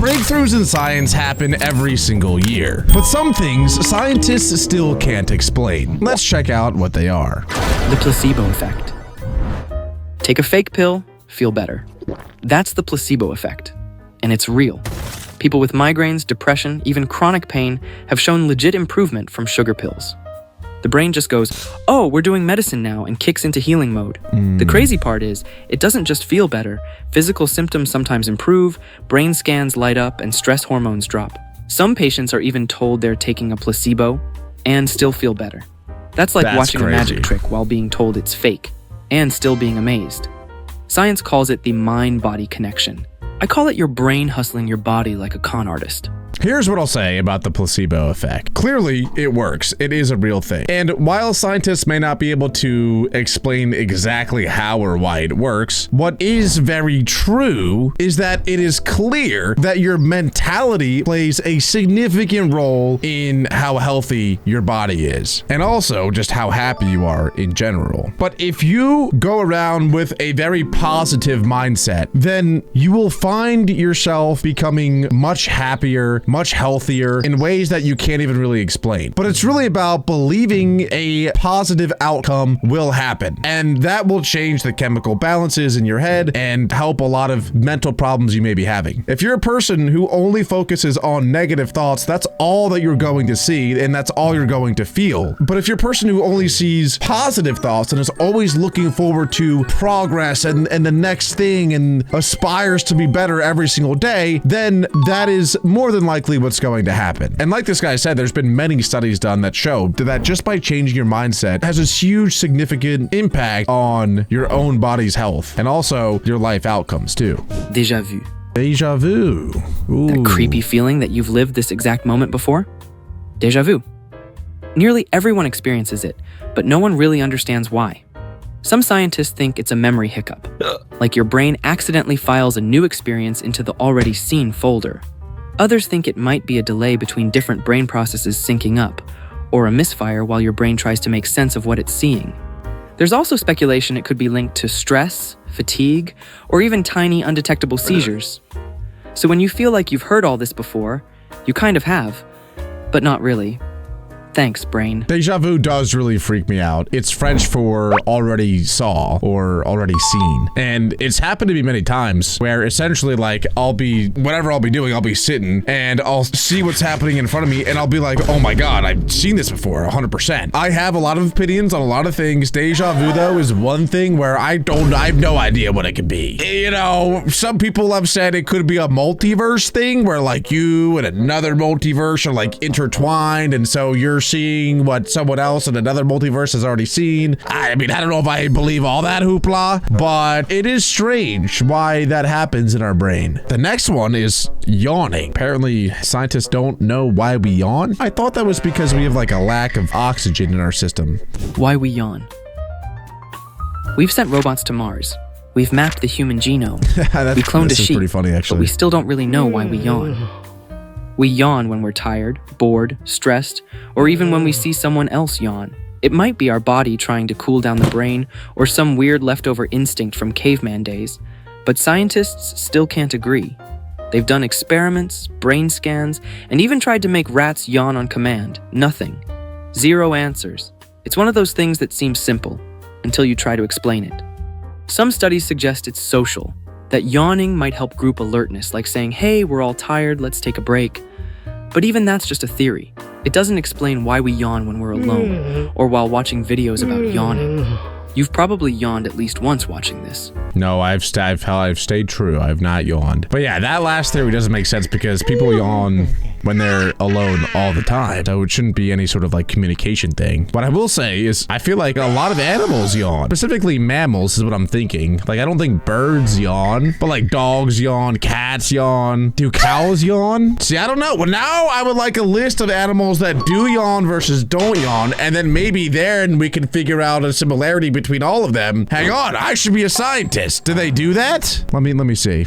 Breakthroughs in science happen every single year, but some things scientists still can't explain. Let's check out what they are. The placebo effect. Take a fake pill, feel better. That's the placebo effect, and it's real. People with migraines, depression, even chronic pain have shown legit improvement from sugar pills. The brain just goes, oh, we're doing medicine now, and kicks into healing mode. The crazy part is, it doesn't just feel better. Physical symptoms sometimes improve, brain scans light up, and stress hormones drop. Some patients are even told they're taking a placebo and still feel better. That's like watching crazy. a magic trick while being told it's fake and still being amazed. Science calls it the mind-body connection. I call it your brain hustling your body like a con artist. Here's what I'll say about the placebo effect. Clearly, it works. It is a real thing. And while scientists may not be able to explain exactly how or why it works, what is very true is that it is clear that your mentality plays a significant role in how healthy your body is, and also just how happy you are in general. But if you go around with a very positive mindset, then you will find yourself becoming much happier, much healthier in ways that you can't even really explain. But it's really about believing a positive outcome will happen, and that will change the chemical balances in your head and help a lot of mental problems you may be having. If you're a person who only focuses on negative thoughts, that's all that you're going to see, and that's all you're going to feel. But if you're a person who only sees positive thoughts and is always looking forward to progress and the next thing and aspires to be better every single day, then that is more than likely what's going to happen. And like this guy said, there's been many studies done that show that just by changing your mindset has this huge significant impact on your own body's health and also your life outcomes too. Deja vu. Deja vu. Ooh. That creepy feeling that you've lived this exact moment before? Deja vu. Nearly everyone experiences it, but no one really understands why. Some scientists think it's a memory hiccup, like your brain accidentally files a new experience into the already seen folder. Others think it might be a delay between different brain processes syncing up, or a misfire while your brain tries to make sense of what it's seeing. There's also speculation it could be linked to stress, fatigue, or even tiny undetectable seizures. So when you feel like you've heard all this before, you kind of have, but not really. Thanks, brain. Deja vu does really freak me out. It's French for already saw or already seen. And it's happened to me many times where essentially like whatever I'll be doing, I'll be sitting and I'll see what's happening in front of me and I'll be like, oh my God, I've seen this before 100%. I have a lot of opinions on a lot of things. Deja vu though is one thing where I have no idea what it could be. You know, some people have said it could be a multiverse thing where like you and another multiverse are like intertwined and so you're seeing what someone else in another multiverse has already seen. I mean, I don't know if I believe all that hoopla, but it is strange why that happens in our brain. The next one is yawning. Apparently, scientists don't know why we yawn. I thought that was because we have like a lack of oxygen in our system. Why we yawn. We've sent robots to Mars. We've mapped the human genome. We cloned a sheep, pretty funny, actually. But we still don't really know why we yawn. We yawn when we're tired, bored, stressed, or even when we see someone else yawn. It might be our body trying to cool down the brain or some weird leftover instinct from caveman days, but scientists still can't agree. They've done experiments, brain scans, and even tried to make rats yawn on command. Nothing. Zero answers. It's one of those things that seems simple until you try to explain it. Some studies suggest it's social, that yawning might help group alertness, like saying, hey, we're all tired, let's take a break. But even that's just a theory. It doesn't explain why we yawn when we're alone, or while watching videos about yawning. You've probably yawned at least once watching this. No, I've stayed true. I've not yawned. But yeah, that last theory doesn't make sense because people yawn when they're alone all the time. So it shouldn't be any sort of like communication thing. What I will say is I feel like a lot of animals yawn. Specifically mammals is what I'm thinking. Like I don't think birds yawn, but like dogs yawn, cats yawn. Do cows yawn? See, I don't know. Well, now I would like a list of animals that do yawn versus don't yawn, and then maybe then we can figure out a similarity between all of them. Hang on, I should be a scientist. Do they do that? Let me see.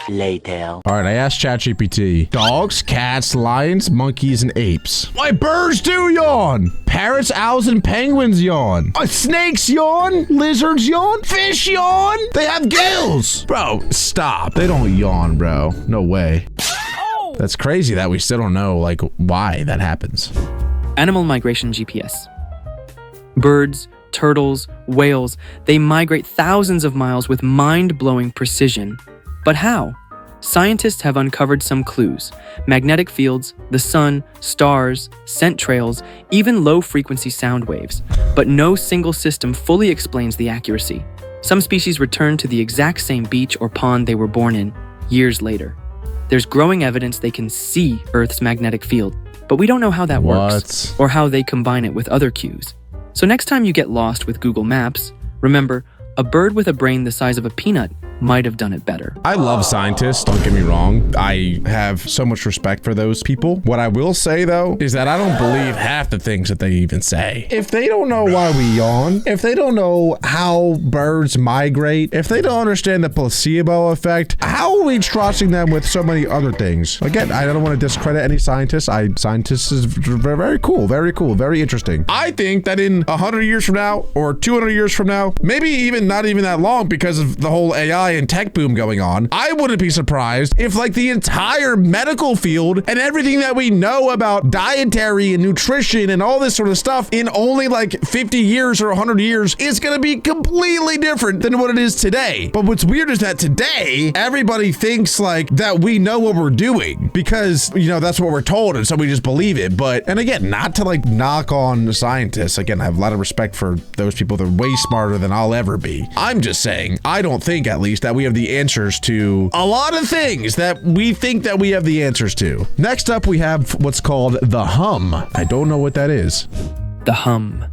later. All right, I asked ChatGPT. Dogs, cats, lions, monkeys, and apes. Why, birds do yawn. Parrots, owls, and penguins yawn. Snakes yawn. Lizards yawn. Fish yawn. They have gills. Bro, stop. They don't yawn, bro. No way. That's crazy that we still don't know, like, why that happens. Animal migration GPS. Birds, turtles, whales, they migrate thousands of miles with mind-blowing precision. But how? Scientists have uncovered some clues: magnetic fields, the sun, stars, scent trails, even low-frequency sound waves. But no single system fully explains the accuracy. Some species return to the exact same beach or pond they were born in years later. There's growing evidence they can see Earth's magnetic field, but we don't know how that works or how they combine it with other cues. So next time you get lost with Google Maps, remember, a bird with a brain the size of a peanut might have done it better. I love scientists, don't get me wrong. I have so much respect for those people. What I will say, though, is that I don't believe half the things that they even say. If they don't know why we yawn, if they don't know how birds migrate, if they don't understand the placebo effect, how are we trusting them with so many other things? Again, I don't want to discredit any scientists. Scientists is very cool, very interesting. I think that in 100 years from now, or 200 years from now, maybe even not even that long, because of the whole AI and tech boom going on, I wouldn't be surprised if like the entire medical field and everything that we know about dietary and nutrition and all this sort of stuff in only like 50 years or 100 years is going to be completely different than what it is today. But what's weird is that today everybody thinks like that we know what we're doing because, you know, that's what we're told, and so we just believe it. But, and again, not to like knock on scientists. Again, I have a lot of respect for those people. They're way smarter than I'll ever be. I'm just saying, I don't think, at least, that we have the answers to a lot of things that we think that we have the answers to. Next up, we have what's called the hum. I don't know what that is. The hum.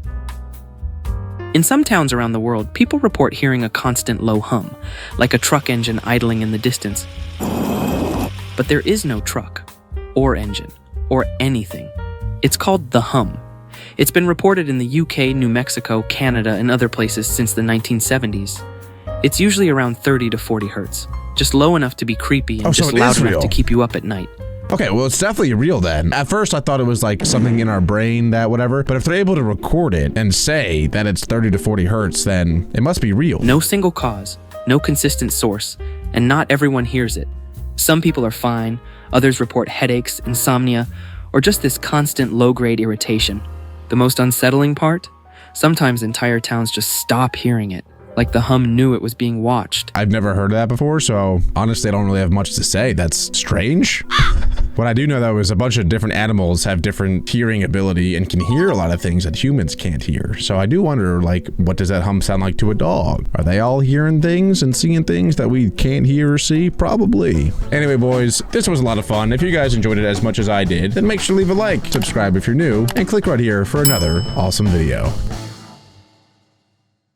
In some towns around the world, people report hearing a constant low hum, like a truck engine idling in the distance. But there is no truck, or engine, or anything. It's called the hum. It's been reported in the UK, New Mexico, Canada, and other places since the 1970s. It's usually around 30 to 40 hertz, just low enough to be creepy and just loud enough to keep you up at night. Okay, well, it's definitely real then. At first, I thought it was like something in our brain that whatever, but if they're able to record it and say that it's 30 to 40 hertz, then it must be real. No single cause, no consistent source, and not everyone hears it. Some people are fine, others report headaches, insomnia, or just this constant low-grade irritation. The most unsettling part? Sometimes entire towns just stop hearing it, like the hum knew it was being watched. I've never heard of that before, so honestly, I don't really have much to say. That's strange. What I do know, though, is a bunch of different animals have different hearing ability and can hear a lot of things that humans can't hear. So I do wonder, like, what does that hum sound like to a dog? Are they all hearing things and seeing things that we can't hear or see? Probably. Anyway, boys, this was a lot of fun. If you guys enjoyed it as much as I did, then make sure to leave a like, subscribe if you're new, and click right here for another awesome video.